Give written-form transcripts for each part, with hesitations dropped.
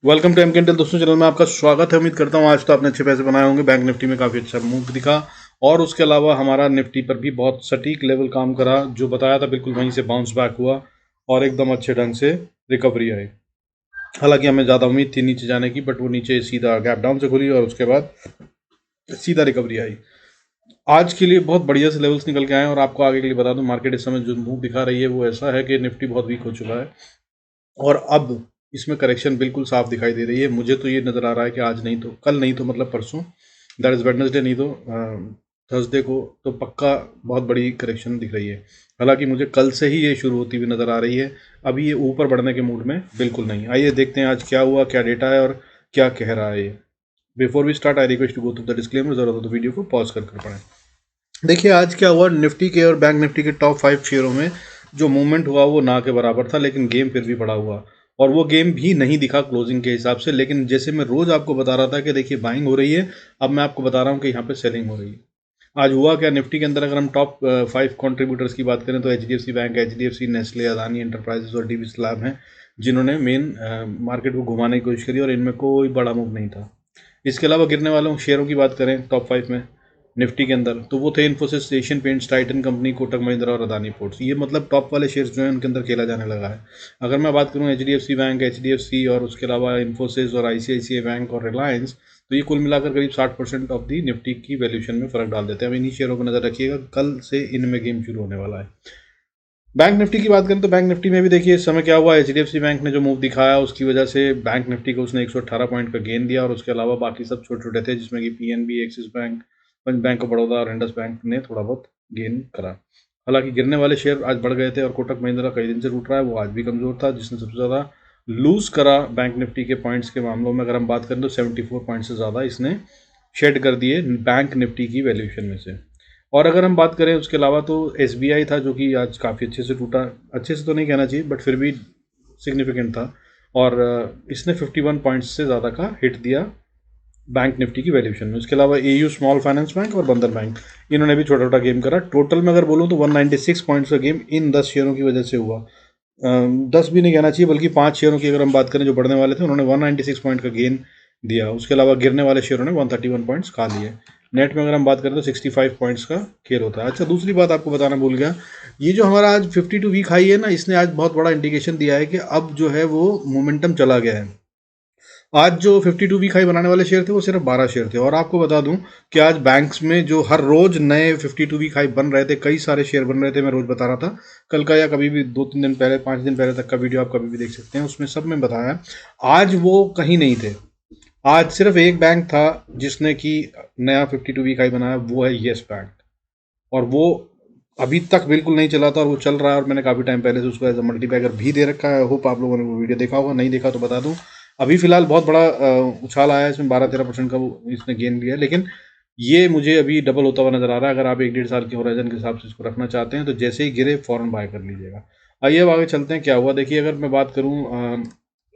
Welcome to एमकेएनटेल दोस्तों, channel में आपका स्वागत है। उम्मीद करता हूँ आज तो आपने अच्छे पैसे बनाए होंगे। बैंक निफ्टी में काफ़ी अच्छा मूव दिखा और उसके अलावा हमारा निफ्टी पर भी बहुत सटीक लेवल काम करा। जो बताया था बिल्कुल वहीं से बाउंस बैक हुआ और एकदम अच्छे ढंग से रिकवरी आई। हालांकि हमें ज़्यादा उम्मीद थी नीचे जाने की, बट वो नीचे सीधा गैप डाउन से खुली और उसके बाद सीधा रिकवरी आई। आज के लिए बहुत बढ़िया से लेवल्स निकल के आए हैं और आपको आगे के लिए बता दूं, मार्केट इस समय जो मूव दिखा रही है वो ऐसा है कि निफ्टी बहुत वीक हो चुका है और अब इसमें करेक्शन बिल्कुल साफ दिखाई दे रही है। मुझे तो ये नज़र आ रहा है कि आज नहीं तो कल, नहीं तो मतलब परसों, दैट इज़ वेडनेसडे, नहीं तो थर्सडे को तो पक्का बहुत बड़ी करेक्शन दिख रही है। हालांकि मुझे कल से ही ये शुरू होती हुई नज़र आ रही है। अभी ये ऊपर बढ़ने के मूड में बिल्कुल नहीं। आइए देखते हैं आज क्या हुआ, क्या डेटा है और क्या कह रहा है ये। Before we start I request to go through the disclaimer, ज़रूरत हो तो वीडियो को पॉज कर पढ़ें। देखिए आज क्या हुआ, निफ्टी के और बैंक निफ्टी के टॉप 5 शेयरों में जो मूवमेंट हुआ वो ना के बराबर था, लेकिन गेम फिर भी बड़ा हुआ। और वो गेम भी नहीं दिखा क्लोजिंग के हिसाब से, लेकिन जैसे मैं रोज आपको बता रहा था कि देखिए बाइंग हो रही है, अब मैं आपको बता रहा हूँ कि यहाँ पे सेलिंग हो रही है। आज हुआ क्या निफ्टी के अंदर, अगर हम टॉप 5 कंट्रीब्यूटर्स की बात करें तो HDFC bank, HDFC, Nestle, Adani enterprises और डीवी स्लैब हैं, जिन्होंने मेन मार्केट को घुमाने की कोशिश करी और इनमें कोई बड़ा मूव नहीं था। इसके अलावा गिरने वालों शेयरों की बात करें टॉप 5 में निफ्टी के अंदर, तो वो थे Infosys, Asian paints, Titan company, Kotak Mahindra और अदानी पोर्ट्स। ये मतलब टॉप वाले शेयर्स जो हैं उनके अंदर खेला जाने लगा है। अगर मैं बात करूं एचडीएफसी बैंक, एचडीएफसी और उसके अलावा इन्फोसिस और आईसीआईसीआई बैंक और रिलायंस, तो ये कुल मिलाकर करीब 60% ऑफ दी निफ्टी की वैल्यूशन में फर्क डाल देते हैं। अब इन्हीं शेयरों पर नजर रखिएगा, कल से इनमें गेम शुरू होने वाला है। बैंक निफ्टी की बात करें तो बैंक निफ्टी में भी देखिए इस समय क्या हुआ, एचडीएफसी बैंक ने जो मूव दिखाया उसकी वजह से बैंक निफ्टी को उसने 118 पॉइंट का गेन दिया और उसके अलावा बाकी सब छोटे छोटे थे, जिसमें कि पीएनबी, एक्सिस बैंक, पंच बैंक ऑफ बड़ौदा और इंडस बैंक ने थोड़ा बहुत गेन करा। हालांकि गिरने वाले शेयर आज बढ़ गए थे और कोटक महिंद्रा कई दिन से टूट रहा है, वो आज भी कमजोर था, जिसने सबसे ज़्यादा लूज करा बैंक निफ्टी के पॉइंट्स के मामलों में। अगर हम बात करें तो 74 पॉइंट से ज़्यादा इसने शेड कर दिए बैंक निफ्टी की वैल्यूशन में से। और अगर हम बात करें उसके अलावा तो एसबीआई था जो कि आज काफ़ी अच्छे से टूटा। अच्छे से तो नहीं कहना चाहिए बट फिर भी सिग्निफिकेंट था और इसने 51 पॉइंट्स से ज़्यादा का हिट दिया बैंक निफ्टी की वैल्यूशन में। उसके अलावा एयू स्मॉल फाइनेंस बैंक और बंधन बैंक, इन्होंने भी छोटा छोटा गेम करा। टोटल में अगर बोलूँ तो 196 पॉइंट्स का गेम इन 10 शेयरों की वजह से हुआ। 10 भी नहीं कहना चाहिए बल्कि 5 शेयरों की अगर हम बात करें जो बढ़ने वाले थे, उन्होंने 196 पॉइंट का गेन दिया। उसके अलावा गिरने वाले शेयरों ने 131 पॉइंट्स खा लिए। नेट में अगर हम बात करें तो 65 पॉइंट्स का खेल होता है। अच्छा, दूसरी बात आपको बताना भूल गया, ये जो हमारा आज 52 वीक हाई है ना, इसने आज बहुत बड़ा इंडिकेशन दिया है कि अब जो है वो मोमेंटम चला गया है। आज जो 52 वीक हाई बनाने वाले शेयर थे वो सिर्फ 12 शेयर थे। और आपको बता दूं कि आज बैंक्स में जो हर रोज नए 52 वीक हाई बन रहे थे, कई सारे शेयर बन रहे थे, मैं रोज बता रहा था। कल का या कभी भी 2-3 दिन पहले, 5 दिन पहले तक का वीडियो आप कभी भी देख सकते हैं, उसमें सब में बताया। आज वो कहीं नहीं थे। आज सिर्फ एक बैंक था जिसने कि नया 52 वीक हाई बनाया, वो है येस बैंक। और वो अभी तक बिल्कुल नहीं चला था और वो चल रहा है और मैंने काफ़ी टाइम पहले से उसको एज अ मल्टीपैकर भी दे रखा है। होप आप लोगों ने वो वीडियो देखा होगा, नहीं देखा तो बता दूं। अभी फिलहाल बहुत बड़ा उछाल आया है इसमें, 12-13% का वो इसने गेन लिया है, लेकिन ये मुझे अभी डबल होता हुआ नजर आ रहा है। अगर आप 1-1.5 साल के होराइजन के हिसाब से इसको रखना चाहते हैं तो जैसे ही गिरे फौरन बाय कर लीजिएगा। आइए अब आगे चलते हैं क्या हुआ। देखिए अगर मैं बात करूँ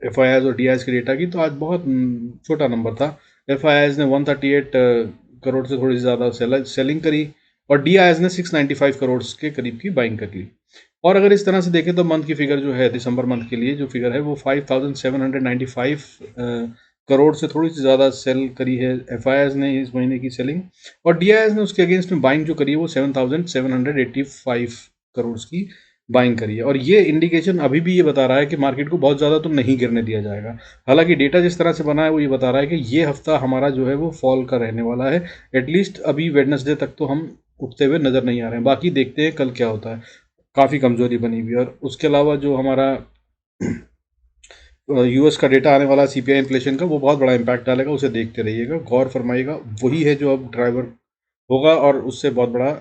एफ आई आईज और डी आईज के डेटा की, तो आज बहुत छोटा नंबर था। एफ आई आईज ने 138 करोड़ से थोड़ी सी ज़्यादा सेलिंग करी और डी आई एस ने 695 करोड़ के करीब की बाइंग कर ली। और अगर इस तरह से देखें तो मंथ की फिगर जो है, दिसंबर मंथ के लिए जो फिगर है वो 5795 करोड़ से थोड़ी सी ज़्यादा सेल करी है एफ आई एस ने इस महीने की सेलिंग। और डी आई एस ने उसके अगेंस्ट में बाइंग जो करी है वो 7785 करोड़ की बाइंग करी है। और ये इंडिकेशन अभी भी ये बता रहा है कि मार्केट को बहुत ज़्यादा तो नहीं गिरने दिया जाएगा। हालांकि डेटा जिस तरह से बना है वो ये बता रहा है कि ये हफ्ता हमारा जो है वो फॉल का रहने वाला है। एटलीस्ट अभी वेडनेसडे तक तो हम उठते हुए नज़र नहीं आ रहे हैं। बाकी देखते हैं कल क्या होता है। काफ़ी कमज़ोरी बनी हुई है। और उसके अलावा जो हमारा यूएस का डेटा आने वाला सीपीआई इन्फ्लेशन का, वो बहुत बड़ा इम्पैक्ट डालेगा। उसे देखते रहिएगा, गौर फरमाइएगा, वही है जो अब ड्राइवर होगा और उससे बहुत बड़ा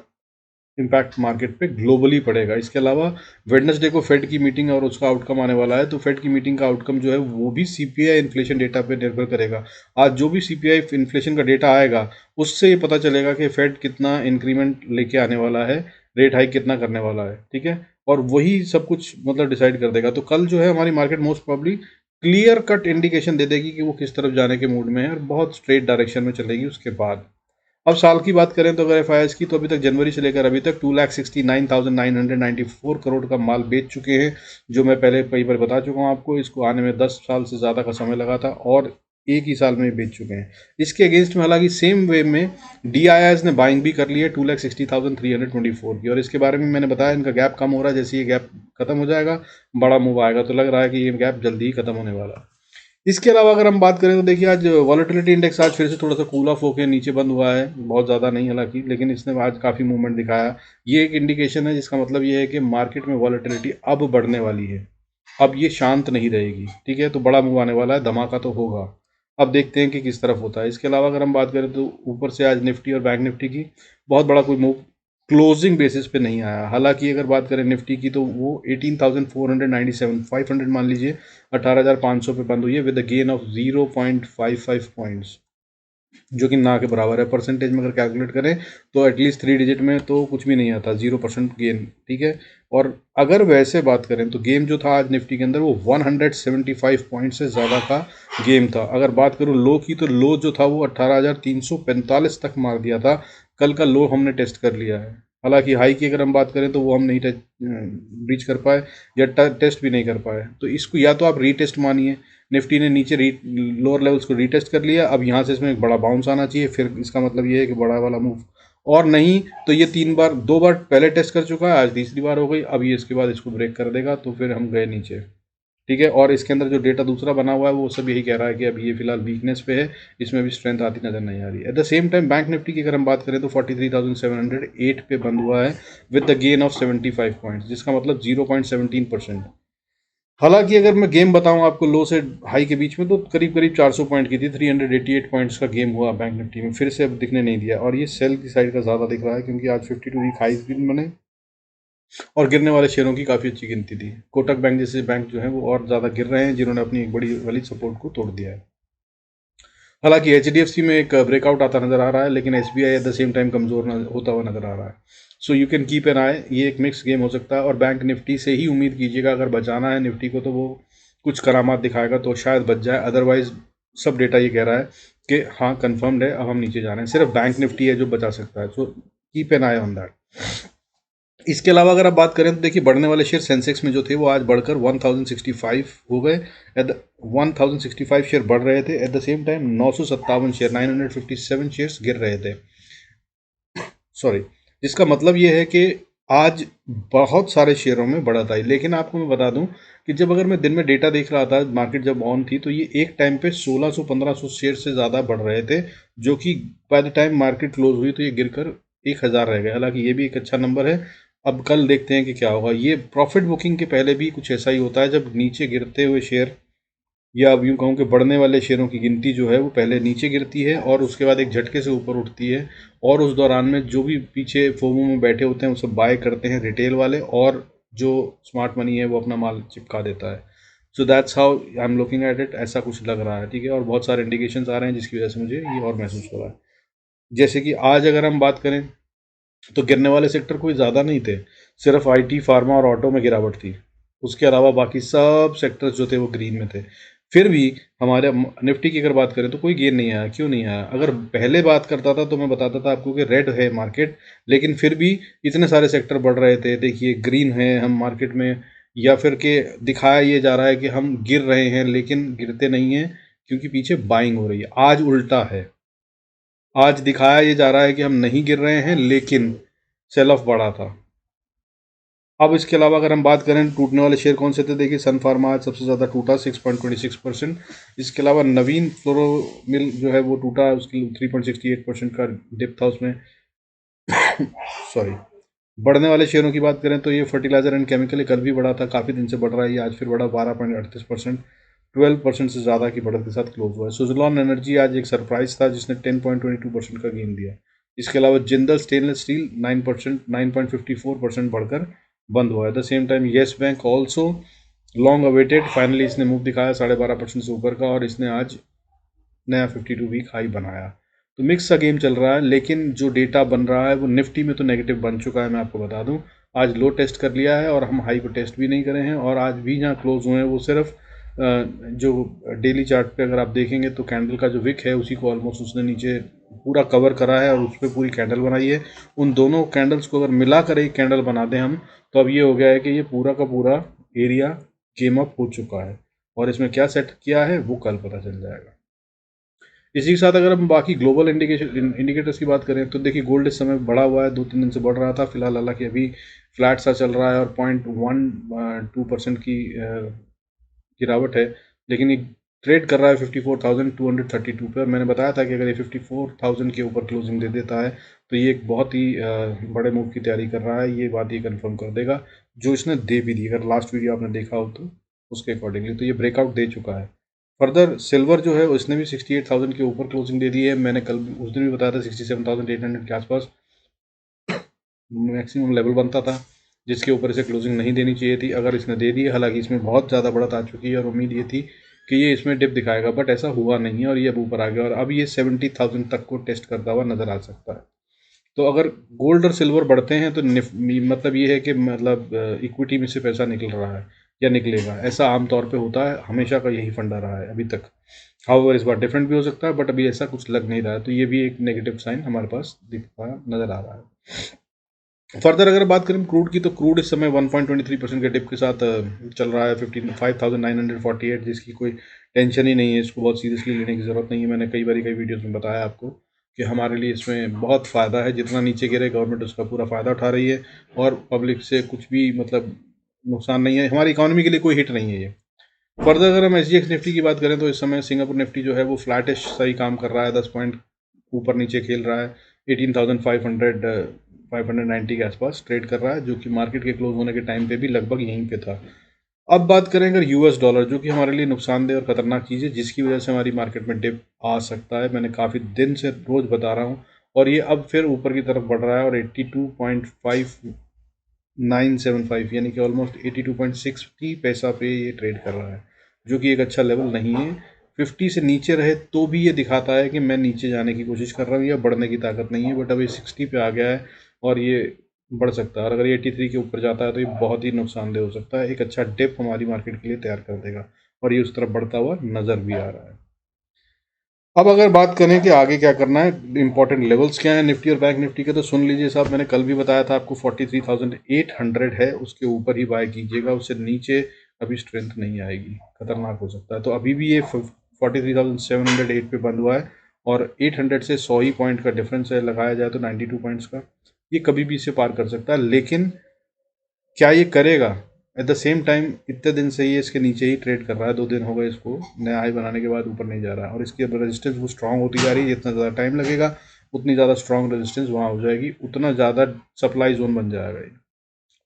इम्पैक्ट मार्केट पे ग्लोबली पड़ेगा। इसके अलावा वेडनेसडे को फेड की मीटिंग और उसका आउटकम आने वाला है, तो फेड की मीटिंग का आउटकम जो है वो भी सीपीआई इन्फ्लेशन डेटा पे निर्भर करेगा। आज जो भी सीपीआई इन्फ्लेशन का डेटा आएगा उससे ये पता चलेगा कि फेड कितना इंक्रीमेंट लेके आने वाला है, रेट हाइक कितना करने वाला है, ठीक है। और वही सब कुछ मतलब डिसाइड कर देगा। तो कल जो है हमारी market most probably clear cut indication दे देगी कि वो किस तरफ जाने के मूड में है और बहुत स्ट्रेट डायरेक्शन में चलेगी उसके बाद। अब साल की बात करें तो अगर एफआईआईस की, तो अभी तक जनवरी से लेकर अभी तक 2,69,994 करोड़ का माल बेच चुके हैं, जो मैं पहले कई बार बता चुका हूँ आपको। इसको आने में 10 साल से ज़्यादा का समय लगा था और एक ही साल में बेच चुके हैं। इसके अगेंस्ट में हालांकि सेम वे में डीआईआईएस ने बाइंग भी कर ली है 2,60,324 की, और इसके बारे में मैंने बताया इनका गैप कम हो रहा है। जैसे ये गैप खत्म हो जाएगा, बड़ा मूव आएगा, तो लग रहा है कि ये गैप जल्दी ही खत्म होने वाला है। इसके अलावा अगर हम बात करें तो देखिए, आज वॉलेटिलिटी इंडेक्स आज फिर से थोड़ा सा कूल ऑफ होकर नीचे बंद हुआ है, बहुत ज़्यादा नहीं हालांकि, लेकिन इसने आज काफ़ी मूवमेंट दिखाया। ये एक इंडिकेशन है, जिसका मतलब ये है कि मार्केट में वॉलेटिलिटी अब बढ़ने वाली है, अब ये शांत नहीं रहेगी। ठीक है, तो बड़ा मूव आने वाला है, धमाका तो होगा। अब देखते हैं कि किस तरफ होता है। इसके अलावा अगर हम बात करें तो ऊपर से आज निफ्टी और बैंक निफ्टी की बहुत बड़ा कोई मूव क्लोजिंग बेसिस पे नहीं आया। हालांकि अगर बात करें निफ्टी की तो वो 18,497 500 मान लीजिए 18,500 पे बंद हुई है, with the gain of 0.55 points, जो कि ना के बराबर है। परसेंटेज में अगर कैलकुलेट करें तो एटलीस्ट 3 डिजिट में तो कुछ भी नहीं आता, 0% गेन। ठीक है, और अगर वैसे बात करें तो गेम जो था आज निफ्टी के अंदर वो 175 पॉइंट से ज़्यादा का गेम था। अगर बात करूँ लो की, तो लो जो था वो 18,345 तक मार दिया था। कल का लो हमने टेस्ट कर लिया है। हालांकि हाई की अगर हम बात करें तो वो हम नहीं ब्रीच कर पाए या टेस्ट भी नहीं कर पाए। तो इसको या तो आप रीटेस्ट मानिए, निफ्टी ने नीचे लोअर लेवल्स को रीटेस्ट कर लिया, अब यहाँ से इसमें एक बड़ा बाउंस आना चाहिए, फिर इसका मतलब ये है कि बड़ा वाला मूव, और नहीं तो ये 2 बार पहले टेस्ट कर चुका है, आज तीसरी बार हो गई। अब ये इसके बाद इसको ब्रेक कर देगा तो फिर हम गए नीचे। ठीक है, और इसके अंदर जो डेटा दूसरा बना हुआ है वो सब यही कह रहा है कि अब ये फिलहाल वीकनेस पे है, इसमें भी स्ट्रेंथ आती नजर नहीं आ रही। Eight the same time bank Nifty की अगर हम बात करें तो 43,708 पे बंद हुआ है, with the gain of 75 points, जिसका मतलब 0.17%। हालांकि अगर मैं गेम बताऊं आपको लो से हाई के बीच में, तो करीब करीब 400 पॉइंट की थी, 388 पॉइंट्स का गेम हुआ बैंक निफ्टी में, फिर से अब दिखने नहीं दिया, और ये सेल की साइड का ज़्यादा दिख रहा है, क्योंकि आज 52 वीक हाईज भी बने और गिरने वाले शेयरों की काफ़ी अच्छी गिनती थी। कोटक बैंक जैसे बैंक जो है वो और ज़्यादा गिर रहे हैं, जिन्होंने अपनी एक बड़ी वाली सपोर्ट को तोड़ दिया है। हालांकि एचडीएफसी में एक ब्रेकआउट आता नजर आ रहा है, लेकिन SBI at the same time कमजोर होता हुआ नजर आ रहा है। So you can keep an eye, ये एक मिक्स गेम हो सकता है, और बैंक निफ्टी से ही उम्मीद कीजिएगा। अगर बचाना है निफ्टी को तो वो कुछ करामात दिखाएगा तो शायद बच जाए, अदरवाइज सब डेटा ये कह रहा है कि हाँ कन्फर्म्ड है, अब हम नीचे जा रहे हैं। सिर्फ बैंक निफ्टी है जो बचा सकता है, so keep an I on that. इसके अलावा अगर आप बात करें तो देखिए, बढ़ने वाले शेयर सेंसेक्स में जो थे वो आज बढ़कर 1065 हो गए। एट द 1065 शेयर बढ़ रहे थे, eight the same time 957 share 957 shares गिर रहे थे, सॉरी। जिसका मतलब ये है कि आज बहुत सारे शेयरों में बढ़त आई। लेकिन आपको मैं बता दूं कि जब अगर मैं दिन में डेटा देख रहा था, मार्केट जब ऑन थी, तो ये एक टाइम पे 1600-1500 शेयर से ज़्यादा बढ़ रहे थे, जो कि by the time market close हुई तो ये गिरकर 1000 रह गए। हालांकि ये भी एक अच्छा नंबर है। अब कल देखते हैं कि क्या होगा। ये प्रॉफिट बुकिंग के पहले भी कुछ ऐसा ही होता है, जब नीचे गिरते हुए शेयर, या अब यूँ कहूँ कि बढ़ने वाले शेयरों की गिनती जो है वो पहले नीचे गिरती है और उसके बाद एक झटके से ऊपर उठती है, और उस दौरान में जो भी पीछे फोमो में बैठे होते हैं वो सब बाय करते हैं, रिटेल वाले, और जो स्मार्ट मनी है वो अपना माल चिपका देता है। So that's how I am looking at it, ऐसा कुछ लग रहा है। ठीक है, और बहुत सारे इंडिकेशंस आ रहे हैं जिसकी वजह से मुझे ये और महसूस हो रहा है। जैसे कि आज अगर हम बात करें तो गिरने वाले सेक्टर कोई ज़्यादा नहीं थे, सिर्फ आईटी, फार्मा और ऑटो में गिरावट थी। उसके अलावा बाकी सब सेक्टर्स जो थे वो ग्रीन में थे। फिर भी हमारे निफ्टी की अगर बात करें तो कोई गेन नहीं आया। क्यों नहीं आया? अगर पहले बात करता था तो मैं बताता था आपको कि रेड है मार्केट, लेकिन फिर भी इतने सारे सेक्टर बढ़ रहे थे। देखिए, ग्रीन है हम मार्केट में, या फिर के दिखाया ये जा रहा है कि हम गिर रहे हैं, लेकिन गिरते नहीं हैं, क्योंकि पीछे बाइंग हो रही है। आज उल्टा है, आज दिखाया ये जा रहा है कि हम नहीं गिर रहे हैं, लेकिन सेल ऑफ बढ़ा था। अब इसके अलावा अगर हम बात करें टूटने वाले शेयर कौन से थे, देखिए सन फार्मा आज सबसे ज़्यादा टूटा 6.26%। इसके अलावा नवीन फ्लोरो मिल जो है वो टूटा, उसकी 3.68% का डिप था उसमें। सॉरी। बढ़ने वाले शेयरों की बात करें तो ये फर्टिलाइजर एंड केमिकल कल भी बढ़ा था, काफ़ी दिन से बढ़ रहा है, ये आज फिर बढ़ा 12.38%, 12% से ज़्यादा की बढ़त के साथ क्लोज हुआ है। सुजलॉन एनर्जी आज एक सरप्राइज था, जिसने 10.22% का गेन दिया। इसके अलावा जिंदल स्टेनलेस स्टील 9.54% बढ़कर बंद हुआ है। Eight the same time yes bank also long awaited, finally इसने मूव दिखाया 12.5% से ऊपर का, और इसने आज नया 52 वीक हाई बनाया। तो मिक्स सा गेम चल रहा है, लेकिन जो डेटा बन रहा है वो निफ्टी में तो नेगेटिव बन चुका है, मैं आपको बता दूं। आज लो टेस्ट कर लिया है और हम हाई को टेस्ट भी नहीं करे हैं, और आज भी जहाँ क्लोज हुए हैं वो सिर्फ जो डेली चार्ट पे अगर आप देखेंगे तो कैंडल का जो विक है उसी को ऑलमोस्ट उसने नीचे पूरा कवर करा है और उस पर पूरी कैंडल बनाई है। उन दोनों कैंडल्स को अगर मिलाकर एक कैंडल बना दें हम, तो अब ये हो गया है कि ये पूरा का पूरा एरिया गेम अप हो चुका है। और इसमें क्या सेट किया है वो कल पता चल जाएगा। इसी के साथ अगर हम बाकी ग्लोबल इंडिकेटर्स की बात करें तो देखिए गोल्ड इस समय बढ़ा हुआ है, 2-3 दिन से बढ़ रहा था। फिलहाल हालांकि अभी फ्लैट सा चल रहा है और 0.12% की गिरावट है, लेकिन ये ट्रेड कर रहा है 54,232 पे। और मैंने बताया था कि अगर ये 54,000 के ऊपर क्लोजिंग दे देता है तो ये एक बहुत ही बड़े मूव की तैयारी कर रहा है। ये बात ये कंफर्म कर देगा जो इसने दे भी दी। अगर लास्ट वीडियो आपने देखा हो तो उसके अकॉर्डिंगली तो ये ब्रेकआउट दे चुका है। फर्दर सिल्वर जो है उसने भी 68,000 के ऊपर क्लोजिंग दे दी है। मैंने कल उस दिन भी बताया था 67,800 के आसपास मैक्सिमम लेवल बनता था जिसके ऊपर इसे क्लोजिंग नहीं देनी चाहिए थी। अगर इसने दे दी है, हालांकि इसमें बहुत ज़्यादा बढ़त आ चुकी है और उम्मीद ये थी कि ये इसमें डिप दिखाएगा, बट ऐसा हुआ नहीं है और ये अब ऊपर आ गया और अब ये 70,000 तक को टेस्ट करता हुआ नजर आ सकता है। तो अगर गोल्ड और सिल्वर बढ़ते हैं तो मतलब ये है कि मतलब इक्विटी में से पैसा निकल रहा है या निकलेगा, ऐसा आमतौर पे होता है। हमेशा का यही फंडा रहा है अभी तक। हाउएवर इस बार डिफरेंट भी हो सकता है, बट अभी ऐसा कुछ लग नहीं रहा है। तो ये भी एक नेगेटिव साइन हमारे पास दिखता नजर आ रहा है। फर्दर अगर बात करें क्रूड की, तो क्रूड इस समय 1.23% के डिप के साथ चल रहा है 55,948, जिसकी कोई टेंशन ही नहीं है। इसको बहुत सीरियसली लेने की ज़रूरत नहीं है। मैंने कई वीडियोस में बताया आपको कि हमारे लिए इसमें बहुत फ़ायदा है। जितना नीचे गिरे गवर्नमेंट उसका पूरा फ़ायदा उठा रही है और पब्लिक से कुछ भी मतलब नुकसान नहीं है। हमारी इकोनॉमी के लिए कोई हिट नहीं है ये। फर्दर अगर हम SGX निफ्टी की बात करें तो इस समय सिंगापुर निफ्टी जो है वो फ्लैटिश सही काम कर रहा है, 10 पॉइंट ऊपर नीचे खेल रहा है। 18,590 के आसपास ट्रेड कर रहा है, जो कि मार्केट के क्लोज होने के टाइम पे भी लगभग यहीं पे था। अब बात करें अगर US डॉलर, जो कि हमारे लिए नुकसानदेह और खतरनाक चीज़ है, जिसकी वजह से हमारी मार्केट में डिप आ सकता है। मैंने काफ़ी दिन से रोज़ बता रहा हूँ और ये अब फिर ऊपर की तरफ बढ़ रहा है और 82.5975 यानी कि ऑलमोस्ट 82.60 पैसा पे ये ट्रेड कर रहा है, जो कि एक अच्छा लेवल नहीं है। 50 से नीचे रहे तो भी ये दिखाता है कि मैं नीचे जाने की कोशिश कर रहा हूँ या बढ़ने की ताकत नहीं है, बट अभी 60 पे आ गया है और ये बढ़ सकता है। और अगर ये 83 के ऊपर जाता है तो ये बहुत ही नुकसानदेह हो सकता है। एक अच्छा डिप हमारी मार्केट के लिए तैयार कर देगा और ये उस तरफ बढ़ता हुआ नज़र भी आ रहा है। अब अगर बात करें कि आगे क्या करना है, इंपॉर्टेंट लेवल्स क्या हैं निफ्टी और बैंक निफ्टी के, तो सुन लीजिए साहब। मैंने कल भी बताया था आपको 43,800 है, उसके ऊपर ही बाय कीजिएगा। उससे नीचे अभी स्ट्रेंथ नहीं आएगी, खतरनाक हो सकता है। तो अभी भी ये 43,708 पे बंद हुआ है और 800 से 100 ही पॉइंट का डिफरेंस है, लगाया जाए तो 92 पॉइंट्स का। ये कभी भी इसे पार कर सकता है, लेकिन क्या ये करेगा? एट द सेम टाइम इतने दिन से ये इसके नीचे ही ट्रेड कर रहा है। 2 दिन हो गए इसको, नया हाई बनाने के बाद ऊपर नहीं जा रहा है और इसकी अब रेजिस्टेंस वो स्ट्रांग होती जा रही है। जितना ज़्यादा टाइम लगेगा उतनी ज़्यादा स्ट्रांग रेजिस्टेंस वहाँ हो जाएगी, उतना ज़्यादा सप्लाई जोन बन जाएगा ये।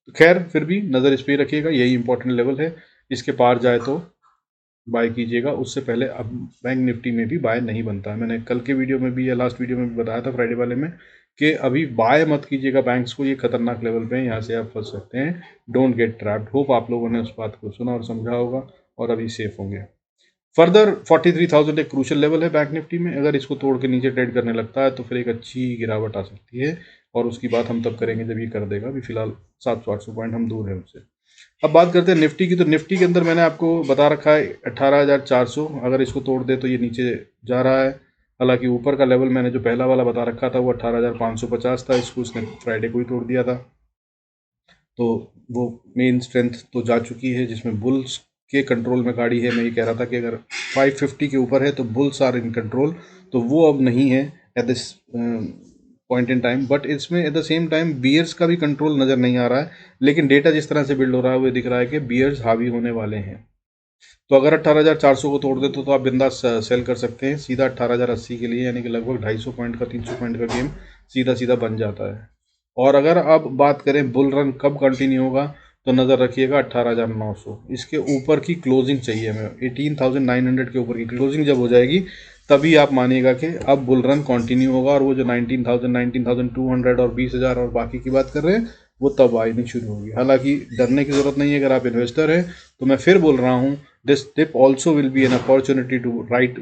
तो खैर फिर भी नज़र इस पर ही रखिएगा, यही इंपॉर्टेंट लेवल है। इसके पार जाए तो बाय कीजिएगा, उससे पहले अब बैंक निफ्टी में भी बाय नहीं बनता है। मैंने कल के वीडियो में भी या लास्ट वीडियो में भी बताया था, फ्राइडे वाले में, कि अभी बाय मत कीजिएगा बैंक्स को, ये खतरनाक लेवल पे है, यहाँ से आप फंस सकते हैं। Don't get trapped. होप आप लोगों ने उस बात को सुना और समझा होगा और अभी सेफ होंगे। फर्दर 43,000 एक क्रूशल लेवल है बैंक निफ्टी में। अगर इसको तोड़ के नीचे ट्रेड करने लगता है तो फिर एक अच्छी गिरावट आ सकती है और उसकी बात हम तब करेंगे जब ये कर देगा। अभी फिलहाल 700-800 पॉइंट हम दूर हैं उससे। अब बात करते हैं निफ्टी की, तो निफ्टी के अंदर मैंने आपको बता रखा है 18,400। अगर इसको तोड़ दे तो ये नीचे जा रहा है। हालांकि ऊपर का लेवल मैंने जो पहला वाला बता रखा था वो 18,550 था, इसको इसने फ्राइडे को ही तोड़ दिया था। तो वो मेन स्ट्रेंथ तो जा चुकी है, जिसमें बुल्स के कंट्रोल में गाड़ी है। मैं ये कह रहा था कि अगर 550 के ऊपर है तो बुल्स आर इन कंट्रोल, तो वो अब नहीं है at this point in time. But इसमें at the same time bears का भी कंट्रोल नज़र नहीं आ रहा है, लेकिन डेटा जिस तरह से बिल्ड हो रहा है वो दिख रहा है कि बियर्स हावी होने वाले हैं। तो अगर 18,400 को तोड़ दे तो आप बिंदास सेल कर सकते हैं सीधा 18,080 के लिए, यानी कि लगभग 250 पॉइंट का 300 पॉइंट का गेम सीधा सीधा बन जाता है। और अगर अब बात करें बुल रन कब कंटिन्यू होगा, तो नज़र रखिएगा 18,900, इसके ऊपर की क्लोजिंग चाहिए हमें। 18,900 के ऊपर की क्लोजिंग जब हो जाएगी तभी आप मानिएगा कि अब बुल रन कंटिन्यू होगा। और वो जो 19,000, 19,200 और 20,000 और बाकी की बात कर रहे हैं वो तब आनी शुरू होगी। हालांकि डरने की ज़रूरत नहीं है अगर आप इन्वेस्टर हैं। तो मैं फिर बोल रहा हूँ, this dip also will be an opportunity to right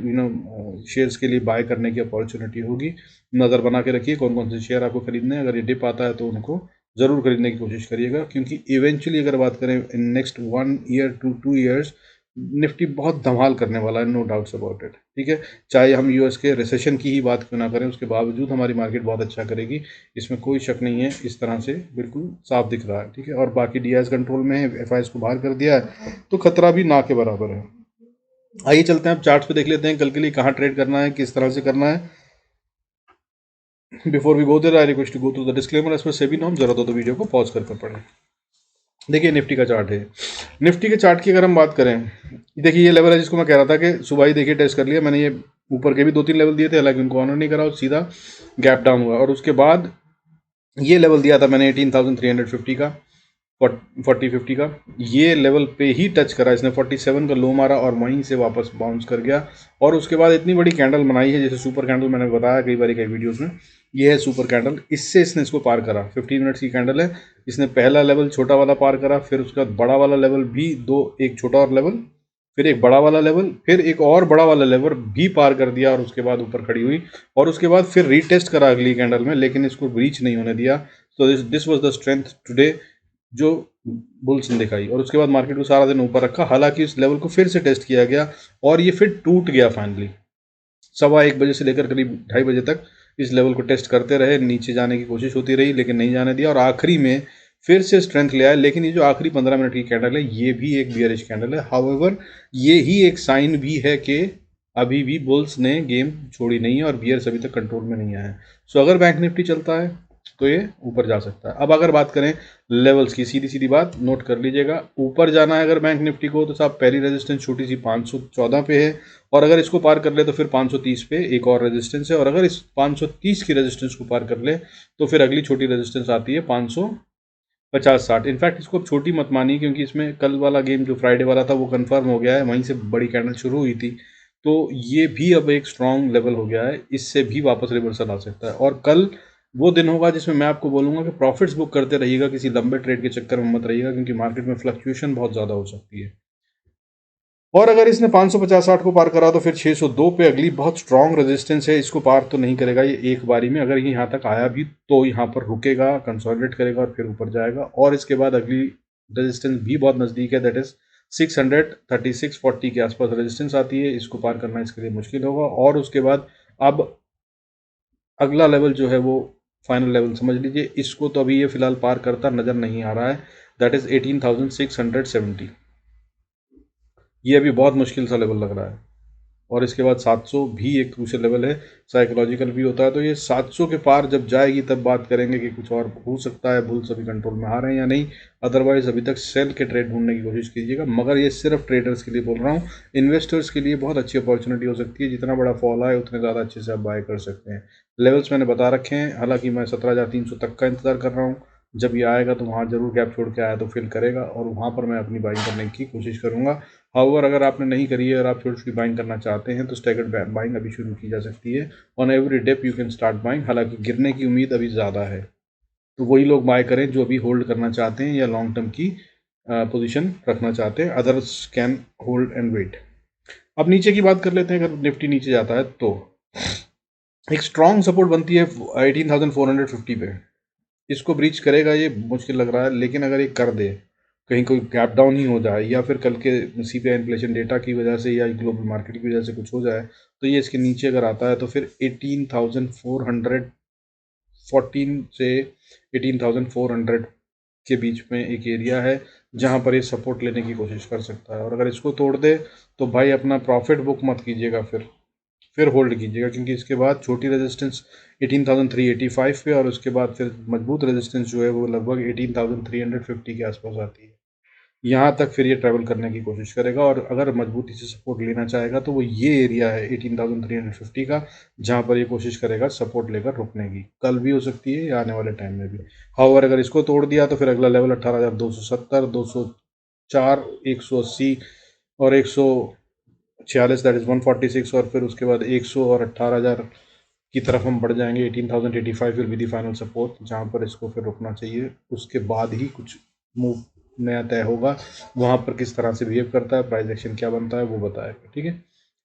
shares के लिए बाय करने की अपॉर्चुनिटी होगी। नज़र बना के रखिए कौन कौन से शेयर आपको खरीदने हैं। अगर ये डिप आता है तो उनको ज़रूर खरीदने की कोशिश करिएगा, क्योंकि इवेंचुअली अगर बात करें in next 1 year to 2 years Nifty बहुत धमाल करने वाला है, नो डाउट्स अबाउट इट। ठीक है, चाहे हम यूएस के रिसेशन की ही बात क्यों ना करें, उसके बावजूद हमारी मार्केट बहुत अच्छा करेगी, इसमें कोई शक नहीं है, इस तरह से बिल्कुल साफ दिख रहा है। ठीक है, और बाकी डीआईएस कंट्रोल में है, एफआईएस को बाहर कर दिया है, तो खतरा भी ना के बराबर है। आइए चलते हैं, अब चार्ट्स पे देख लेते हैं कल के लिए कहाँ ट्रेड करना है, किस तरह से करना है। Before we go there I request to go through the disclaimer as per SEBI norm, जरूरत हो तो वीडियो को पॉज कर पढ़ें। देखिए निफ्टी का चार्ट है, निफ्टी के चार्ट की अगर हम बात करें, देखिए ये लेवल है जिसको मैं कह रहा था कि सुबह ही देखिए टेस्ट कर लिया मैंने, ये ऊपर के भी 2-3 लेवल दिए थे, हालांकि उनको ऑनर नहीं करा, सीधा गैप डाउन हुआ, और उसके बाद ये लेवल दिया था मैंने 18,350 का, 40-50 का, ये लेवल पे ही टच करा इसने, 47 का लो मारा और वहीं से वापस बाउंस कर गया, और उसके बाद इतनी बड़ी कैंडल बनाई है, जैसे सुपर कैंडल मैंने बताया कई बार कई वीडियोस में, ये है सुपर कैंडल, इससे इसने इसको पार करा, 15 मिनट्स की कैंडल है, इसने पहला लेवल छोटा वाला पार करा, फिर उसके बाद बड़ा वाला लेवल भी दो, एक छोटा और लेवल, फिर एक बड़ा वाला लेवल, फिर एक और बड़ा वाला लेवल भी पार कर दिया, और उसके बाद ऊपर खड़ी हुई, और उसके बाद फिर रीटेस्ट करा अगली कैंडल में, लेकिन इसको रीच नहीं होने दिया। तो this was the strength today जो बुल्स ने दिखाई, और उसके बाद मार्केट को सारा दिन ऊपर रखा, हालांकि इस लेवल को फिर से टेस्ट किया गया और ये फिर टूट गया फाइनली। 1:15 से लेकर करीब 2:30 बजे तक इस लेवल को टेस्ट करते रहे, नीचे जाने की कोशिश होती रही लेकिन नहीं जाने दिया, और आखिरी में फिर से स्ट्रेंथ ले आया, लेकिन ये जो आखिरी 15 मिनट की कैंडल है ये भी एक बियरिश कैंडल है। हाउएवर ये ही एक साइन भी है कि अभी भी बुल्स ने गेम छोड़ी नहीं है और बियर्स अभी तक कंट्रोल में नहीं आया है। सो अगर बैंक निफ्टी चलता है तो ये ऊपर जा सकता है। अब अगर बात करें लेवल्स की, सीधी सीधी बात नोट कर लीजिएगा, ऊपर जाना है अगर बैंक निफ्टी को तो साहब पहली रेजिस्टेंस छोटी सी 514 पे है, और अगर इसको पार कर ले तो फिर 530 पे एक और रेजिस्टेंस है, और अगर इस 530 की रेजिस्टेंस को पार कर ले तो फिर अगली छोटी रेजिस्टेंस आती है 550-60। इनफैक्ट इसको अब छोटी मत मानिए, क्योंकि इसमें कल वाला गेम जो फ्राइडे वाला था वो कंफर्म हो गया है, वहीं से बड़ी कैंडल शुरू हुई थी, तो ये भी अब एक स्ट्रॉन्ग लेवल हो गया है, इससे भी वापस रिवर्सल आ सकता है। और कल वो दिन होगा जिसमें मैं आपको बोलूँगा कि प्रॉफिट्स बुक करते रहिएगा, किसी लंबे ट्रेड के चक्कर में मत रहिएगा, क्योंकि मार्केट में फ्लक्चुएशन बहुत ज़्यादा हो सकती है। और अगर इसने 550-60 को पार करा तो फिर 602 पे अगली बहुत स्ट्रॉन्ग रेजिस्टेंस है, इसको पार तो नहीं करेगा ये एक बारी में, अगर ये यहाँ तक आया भी तो यहाँ पर रुकेगा, कंसोलिडेट करेगा और फिर ऊपर जाएगा, और इसके बाद अगली रेजिस्टेंस भी बहुत नज़दीक है, दैट इज 636-40 के आसपास रेजिस्टेंस आती है, इसको पार करना इसके लिए मुश्किल होगा। और उसके बाद अब अगला लेवल जो है वो फाइनल लेवल समझ लीजिए, इसको तो अभी ये फिलहाल पार करता नजर नहीं आ रहा है, दैट इज 18,670, ये अभी बहुत मुश्किल सा लेवल लग रहा है। और इसके बाद 700 भी एक क्रूशियल लेवल है, साइकोलॉजिकल भी होता है, तो ये 700 के पार जब जाएगी तब बात करेंगे कि कुछ और हो सकता है, बुल्स अभी कंट्रोल में आ रहे हैं या नहीं। अदरवाइज अभी तक सेल के ट्रेड ढूंढने की कोशिश कीजिएगा, मगर ये सिर्फ ट्रेडर्स के लिए बोल रहा हूँ, इन्वेस्टर्स के लिए बहुत अच्छी अपॉर्चुनिटी हो सकती है, जितना बड़ा फॉल आए उतने ज़्यादा अच्छे से आप बाय कर सकते हैं। लेवल्स मैंने बता रखे हैं, हालांकि मैं 17,300 तक का इंतजार कर रहा हूँ, जब ये आएगा तो वहाँ जरूर गैप छोड़ के आया तो फिल करेगा, और वहाँ पर मैं अपनी बाइंग करने की कोशिश करूँगा। हाउएवर अगर आपने नहीं करी है और आप छोटी छोटी बाइंग करना चाहते हैं तो स्टैगर्ड बाइंग अभी शुरू की जा सकती है, on every dip you can start buying, हालांकि गिरने की उम्मीद अभी ज़्यादा है, तो वही लोग बाय करें जो अभी होल्ड करना चाहते हैं या लॉन्ग टर्म की पोजीशन रखना चाहते हैं, others can hold and wait. अब नीचे की बात कर लेते हैं, अगर निफ्टी नीचे जाता है तो एक स्ट्रॉन्ग सपोर्ट बनती है 18,450 पे, इसको ब्रीच करेगा ये मुश्किल लग रहा है, लेकिन अगर ये कर दे, कहीं कोई गैप डाउन ही हो जाए या फिर कल के सीपीआई इन्फ्लेशन डेटा की वजह से या ग्लोबल मार्केट की वजह से कुछ हो जाए, तो ये इसके नीचे अगर आता है तो फिर 18,414 से 18,400 के बीच में एक एरिया है जहां पर ये सपोर्ट लेने की कोशिश कर सकता है, और अगर इसको तोड़ दे तो भाई अपना प्रॉफिट बुक मत कीजिएगा, फिर होल्ड कीजिएगा, क्योंकि इसके बाद छोटी रेजिस्टेंस 18,385 पे, और उसके बाद फिर मजबूत रेजिस्टेंस जो है वो लगभग 18,350 के आसपास आती है, यहाँ तक फिर ये ट्रैवल करने की कोशिश करेगा, और अगर मजबूती से सपोर्ट लेना चाहेगा तो वो ये एरिया है 18,350 का, जहाँ पर ये कोशिश करेगा सपोर्ट लेकर रुकने की, कल भी हो सकती है या आने वाले टाइम में भी। हाउएवर अगर इसको तोड़ दिया तो फिर अगला लेवल 18,270, 204, 180 और 146, दैट इज 146, और फिर उसके बाद 100 और 18,000 की तरफ हम बढ़ जाएंगे। 18,085 will be the final support, जहाँ पर इसको फिर रुकना चाहिए, उसके बाद ही कुछ मूव नया तय होगा, वहाँ पर किस तरह से बिहेव करता है, प्राइस एक्शन क्या बनता है वो बताएगा। ठीक है,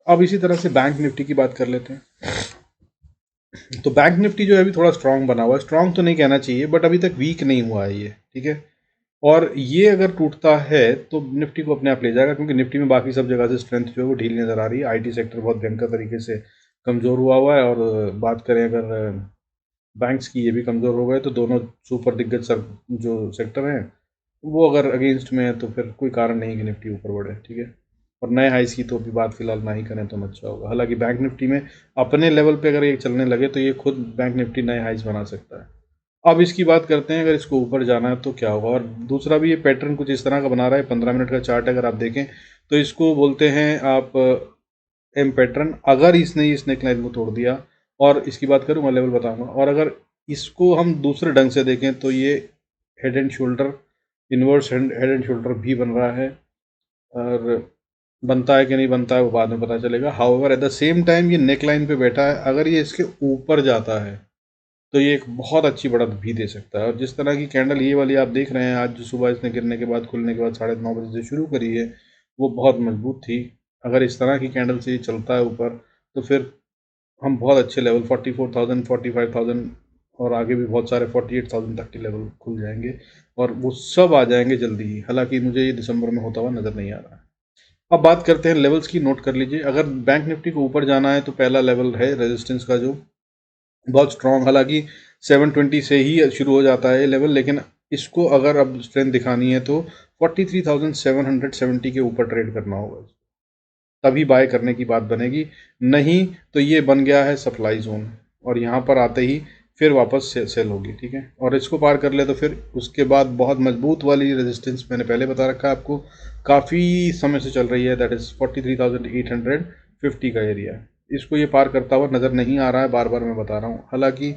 अब इसी तरह से बैंक निफ्टी की बात कर लेते हैं। तो बैंक निफ्टी जो है अभी थोड़ा स्ट्रांग बना हुआ है, स्ट्रांग तो नहीं कहना चाहिए बट अभी तक वीक नहीं हुआ है ये। ठीक है, और ये अगर टूटता है तो निफ्टी को अपने आप ले जाएगा, क्योंकि निफ्टी में बाकी सब जगह से स्ट्रेंथ जो है वो ढीली नज़र आ रही है। आईटी सेक्टर बहुत भयंकर तरीके से कमज़ोर हुआ है, और बात करें अगर बैंक्स की, ये भी कमज़ोर हो गए। तो दोनों सुपर दिग्गज जो सेक्टर हैं वो अगर अगेंस्ट में है तो फिर कोई कारण नहीं कि निफ्टी ऊपर बढ़े, ठीक है। और नए हाइस की तो अभी बात फिलहाल ना ही करें तो अच्छा होगा। हालांकि बैंक निफ्टी में अपने लेवल पे अगर ये चलने लगे तो ये खुद बैंक निफ्टी नए हाइस बना सकता है। अब इसकी बात करते हैं, अगर इसको ऊपर जाना है तो क्या होगा। और दूसरा भी ये पैटर्न कुछ इस तरह का बना रहा है। 15 मिनट का चार्ट अगर आप देखें तो इसको बोलते हैं आप एम पैटर्न। अगर इसने इस नेक लाइन को तोड़ दिया, और इसकी बात करूँ मैं लेवल बताऊंगा, और अगर इसको हम दूसरे ढंग से देखें तो ये head and shoulder, inverse head and shoulder भी बन रहा है। और बनता है कि नहीं बनता है वो बाद में पता चलेगा। However eight the same time ये नेक लाइन पे बैठा है। अगर ये इसके ऊपर जाता है तो ये एक बहुत अच्छी बढ़त भी दे सकता है। और जिस तरह की कैंडल ये वाली आप देख रहे हैं आज, जो सुबह इसने गिरने के बाद खुलने के बाद 9:30 बजे से शुरू करी है, वो बहुत मजबूत थी। अगर इस तरह की कैंडल से ये चलता है ऊपर तो फिर हम बहुत अच्छे लेवल 44,000, 45,000 और आगे भी बहुत सारे 48,000 तक के लेवल खुल जाएंगे, और वो सब आ जाएंगे जल्दी ही। हालांकि मुझे ये दिसंबर में होता हुआ नज़र नहीं आ रहा है। अब बात करते हैं लेवल्स की, नोट कर लीजिए। अगर बैंक निफ्टी को ऊपर जाना है तो पहला लेवल है रेजिस्टेंस का, जो बहुत स्ट्रॉन्ग, हालांकि 720 से ही शुरू हो जाता है ये लेवल, लेकिन इसको अगर अब स्ट्रेंथ दिखानी है तो 43,770 के ऊपर ट्रेड करना होगा, तभी बाय करने की बात बनेगी। नहीं तो ये बन गया है सप्लाई जोन, और यहाँ पर आते ही फिर वापस सेल होगी, ठीक है। और इसको पार कर ले तो फिर उसके बाद बहुत मजबूत वाली रेजिस्टेंस मैंने पहले बता रखा है आपको, काफ़ी समय से चल रही है, दैट इज़ 43,850 का एरिया। इसको ये पार करता हुआ नज़र नहीं आ रहा है, बार बार मैं बता रहा हूँ। हालांकि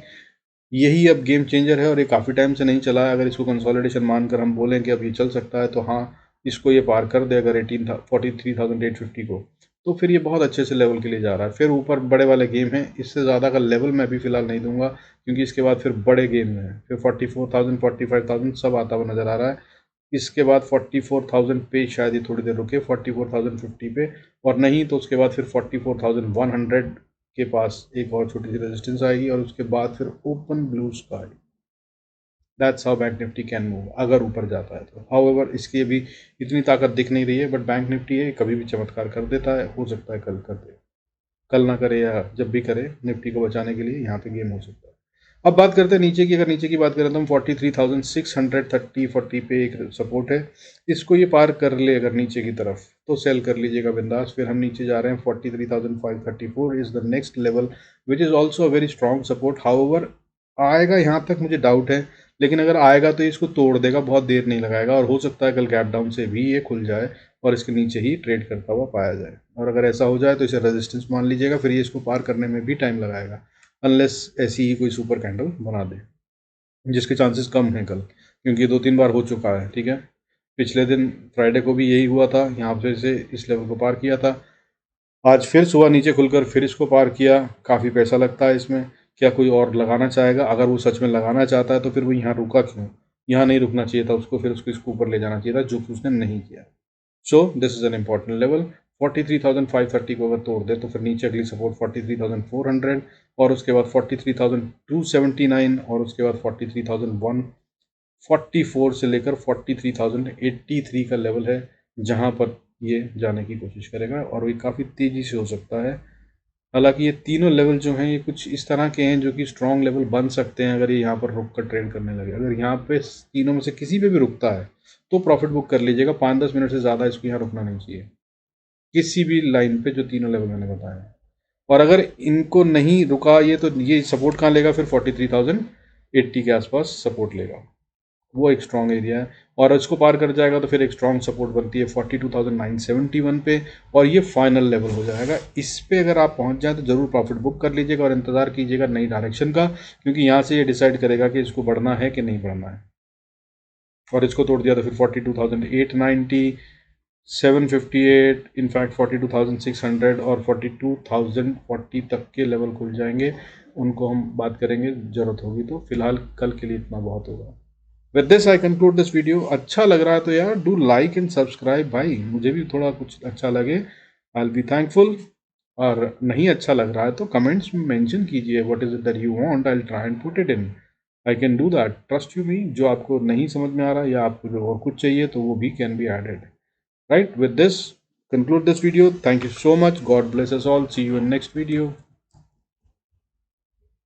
यही अब गेम चेंजर है, और ये काफ़ी टाइम से नहीं चला है। अगर इसको कंसोलिडेशन मानकर हम बोलें कि अब ये चल सकता है तो हाँ, इसको ये पार कर दे अगर 43,850 को, तो फिर ये बहुत अच्छे से लेवल के लिए जा रहा है। फिर ऊपर बड़े वाले गेम हैं, इससे ज़्यादा का लेवल मैं अभी फ़िलहाल नहीं दूंगा, क्योंकि इसके बाद फिर बड़े गेम हैं। फिर 44,000, 45,000 सब आता हुआ नज़र आ रहा है। इसके बाद 44,000 पे शायद ये थोड़ी देर रुके, 44,050 पे, और नहीं तो उसके बाद फिर 44,100 के पास एक और छोटी सी रेजिस्टेंस आएगी, और उसके बाद फिर open blue sky. That's how bank Nifty can move, अगर ऊपर जाता है तो। हाउएवर इसकी अभी इतनी ताकत दिख नहीं रही है, बट बैंक निफ्टी है, कभी भी चमत्कार कर देता है। हो सकता है कल कर दे, कल ना करे या जब भी करे, निफ्टी को बचाने के लिए यहाँ पे गेम हो सकता है। अब बात करते हैं नीचे की। अगर नीचे की बात करें तो हम 43,630, 40 पे एक सपोर्ट है। इसको ये पार कर ले अगर नीचे की तरफ तो सेल कर लीजिएगा बिंदास। फिर हम नीचे जा रहे हैं, 43,534 is the next level, which is also a very strong support. However आएगा यहाँ तक मुझे डाउट है, लेकिन अगर आएगा तो इसको तोड़ देगा, बहुत देर नहीं लगाएगा, और हो सकता है कल गैप डाउन से भी ये खुल जाए और इसके नीचे ही ट्रेड करता हुआ पाया जाए। और अगर ऐसा हो जाए तो इसे रेजिस्टेंस मान लीजिएगा, फिर ये इसको पार करने में भी टाइम लगाएगा, अनलेस ऐसी ही कोई सुपर कैंडल बना दे, जिसके चांसेस कम हैं कल, क्योंकि 2-3 बार हो चुका है, ठीक है। पिछले दिन फ्राइडे को भी यही हुआ था, यहाँ पे से इस लेवल को पार किया था। आज फिर सुबह नीचे खुलकर फिर इसको पार किया। काफ़ी पैसा लगता है इसमें, क्या कोई और लगाना चाहेगा? अगर वो सच में लगाना चाहता है तो फिर वो यहाँ रुका क्यों? यहाँ नहीं रुकना चाहिए था उसको, फिर उसको इसको ऊपर ले जाना चाहिए था, जो कि उसने नहीं किया। So this is an important level. 43,530 को अगर तोड़ दे तो फिर नीचे अगली सपोर्ट 43,400, और उसके बाद 43,279, और उसके बाद 43,144 से लेकर 43,083 का लेवल है, जहाँ पर ये जाने की कोशिश करेगा, और ये काफ़ी तेज़ी से हो सकता है। हालांकि ये तीनों लेवल जो हैं ये कुछ इस तरह के हैं जो कि स्ट्रॉन्ग लेवल बन सकते हैं अगर ये यहाँ पर रुक कर ट्रेड करने लगे। अगर यहाँ पे तीनों में से किसी पे भी रुकता है तो प्रॉफिट बुक कर लीजिएगा। 5-10 मिनट से ज़्यादा इसको यहाँ रुकना नहीं चाहिए, किसी भी लाइन पे जो तीनों लेवल मैंने बताए हैं। और अगर इनको नहीं रुका ये, तो ये सपोर्ट कहाँ लेगा? फिर 43,080 के आसपास सपोर्ट लेगा, वो एक स्ट्रॉन्ग एरिया है। और इसको पार कर जाएगा तो फिर एक स्ट्रॉन्ग सपोर्ट बनती है 42,971 पे, और ये फाइनल लेवल हो जाएगा। इस पे अगर आप पहुंच जाए तो ज़रूर प्रॉफिट बुक कर लीजिएगा, और इंतज़ार कीजिएगा नई डायरेक्शन का, क्योंकि यहाँ से ये डिसाइड करेगा कि इसको बढ़ना है कि नहीं बढ़ना है। और इसको तोड़ दिया तो फिर 42,890, 758, इनफैक्ट 42,600 और 42,040 तक के लेवल खुल जाएंगे। उनको हम बात करेंगे ज़रूरत होगी तो। फिलहाल कल के लिए इतना बहुत होगा। With this I conclude this video. अच्छा लग रहा है तो यार डू लाइक एंड सब्सक्राइब भाई, मुझे भी थोड़ा कुछ अच्छा लगे, आई विल बी थैंकफुल। और नहीं अच्छा लग रहा है तो कमेंट्स में मेंशन कीजिए what is it that you want, I will try and put it in. I can do that, trust you me. जो आपको नहीं समझ में आ रहा है या आपको जो और कुछ चाहिए तो वो भी can be added, right. With this conclude this video. Thank you so much. God bless us all. See you in next video.